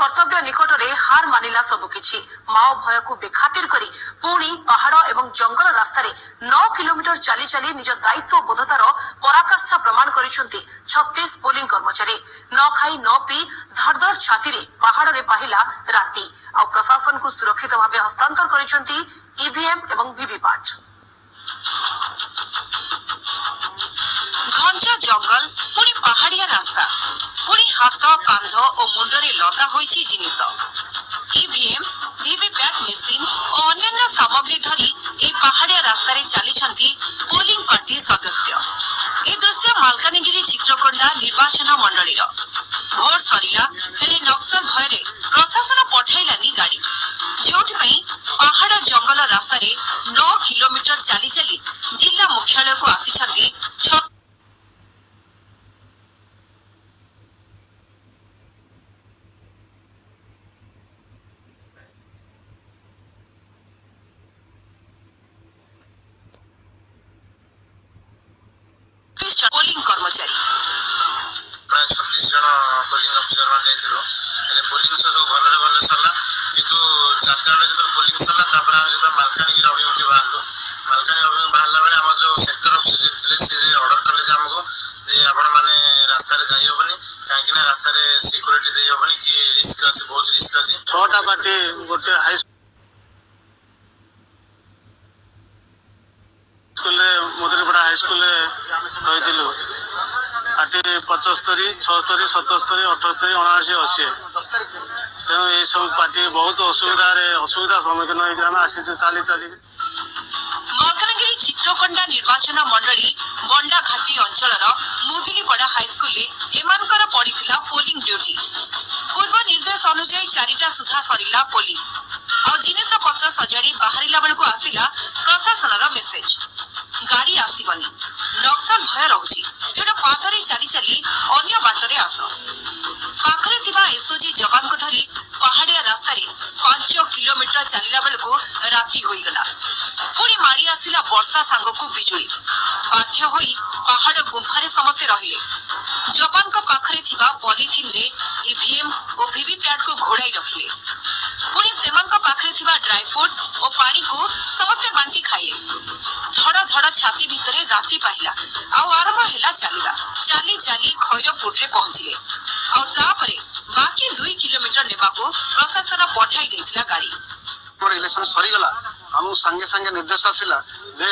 कर्तव्य निकट में हार मानिला सबुकिछि। माओ भय को बेखातिर करी पुणी पहाड़ एवं जंगल रास्ता 9 किलोमीटर चली चली निज दायित्व बोधतार पराकाष्ठा प्रमाण करिसेंति 36 पोलिंग कर्मचारी। न खाई न पी धड़धड़ छाती रे पहाड़ रे पाहिला राति आ प्रशासन को सुरक्षित भाव हस्तांतर करिसेंति ईवीएम एवं वीवीपैट। घंचा जंगल पुणी पहाड़िया रास्ता पुणी हाथ कांध और मुंडरे लदा होईछि जिनिस। ईवीएम वीवीपैट मेसिन और अन्य सामग्री धरी ए पहाड़िया रास्ता रे चली पोलिंग पार्टी सदस्य। ए दृश्य मालकानगिरी चित्रकोंडा निर्वाचन मंडली भोर सरिला हेले नक्सल भय प्रशासन पठाइलानी गाड़ी जो पहाड़ जंगल रास्ता 9 किलोमीटर चली चली जिला मुख्यालय को आसी पोलिंग कर्मचारी प्राय 36 जन पोलिंग अफिसर मान जाइथिलो। हेले पोलिंग सब भले सरला किंतु 4टा बेले जब पोलिंग सरला तापर हम जब मालकानगिरी अभिमुखे बाहरलो। मालकानगिरी अभिमुखे बाहरला बेले हम जो सेक्टर ऑफिसर थिले से ऑर्डर करले जे हमको जे आपण माने रास्ता रे जाई होबनी काहे कि ना रास्ता रे सिक्योरिटी देई होबनी कि रिस्क अछि, बहुत रिस्क अछि। 6टा पार्टी गोटे हाई स्कूल मधुरीपड़ा हाई स्कूल रही पार्टी 75, 76, 77, 78, 79, 80 तेणु ये सब पार्टी बहुत असुविधा सम्मुखीन आसी चली चली। मालकानगिरी चित्रकोंडा निर्वाचन मंडली बंडा घाटी अंचल मुदिलीपड़ा हाईस्कूल एमानकर पड़ीथिला पोलिंग ड्यूटी। पूर्व निर्देश अनुसार 4टा सुधा सरिला पोलिंग और जिनिस पत्र सजाड़ी बाहरिला बेलको आसिला प्रशासन मेसेज गाड़ी आसीबनी नक्सल भय रहुछि तेणु पादरे चली चली अन्य बाटरे आस। पाखरे थिबा एसओजी जवान को धरी पहाड़िया रास्ता 5 किलोमीटर चलिला बेलको राति होई गला। पुणी मारी आसिला वर्षा सांगको बिजुली बाध्य होई पहाड़ गुंफारे समस्ते रहिले। जवान को पाखरे थिबा पॉलिथिन रे ईवीएम और वीवीपैट को घोड़ाई रखिले। पुणी सेमान को पाखरे थिबा ड्राई फ्रूट और पानी को समस्ते बांटी खाइले। धड़ धड़ छाती भितरे राति पाहिला आउ आरंभ हेला चलिबा। चली चली खैरपुट रे पहुंचिले आउ तापरे बाकी 2 किलोमीटर नेबाको प्रशासन पठाई देथिला गाड़ी। मोर इलेक्शन सरी गला हम संगे संगे निर्देश आसिला जे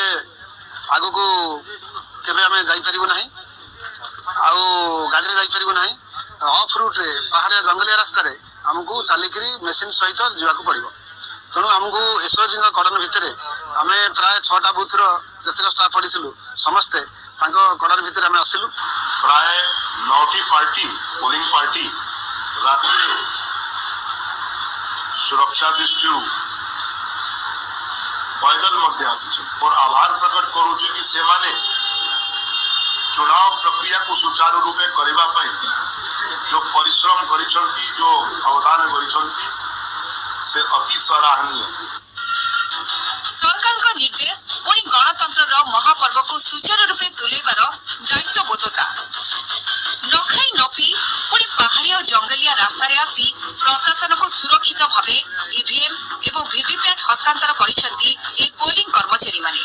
आगु को केबे हमें जाई परिबो नाही आउ गाड़ी रे जाई परिबो नाही। ऑफ रूट रे पहाड़िया जंगलिया रास्ता रे हमको चलिकरी मशीन सहित जीवाको पड़िबो। तेणु आमको एसओजी कड़न भितर आम प्राय 6टा बुथ रत स्टाफ पड़ीलु समस्ते कड़न भितर आम आसिलु। प्राय 9टी पार्टी पोलिंग पार्टी रात्रि सुरक्षा दृष्टि पैदल मध्य आसी और आभार प्रकट करुची कि से माने चुनाव प्रक्रिया को सुचारू रूपे करबा पई जो परिश्रम करिसंती जो अवदान करिसंती से अति सराहनीय। सरकार का निर्देश पुणी गणतंत्र महापर्व को सुचारू रूपे तुलेबार दायित्व बोधता। न खाई न पी पुणी पहाड़ी और जंगलिया रास्ता रे आसी प्रशासन को सुरक्षित भावे ईवीएम एवं वीवीपैट हस्तांतर करिसेंति ए पोलिंग कर्मचारी माने।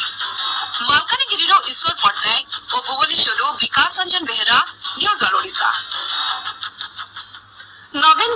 मालकानगिरी ईश्वर पटनायक और भुवनेश्वर विकास रंजन बेहरा न्यूज ऑल ओडिशा। नवीन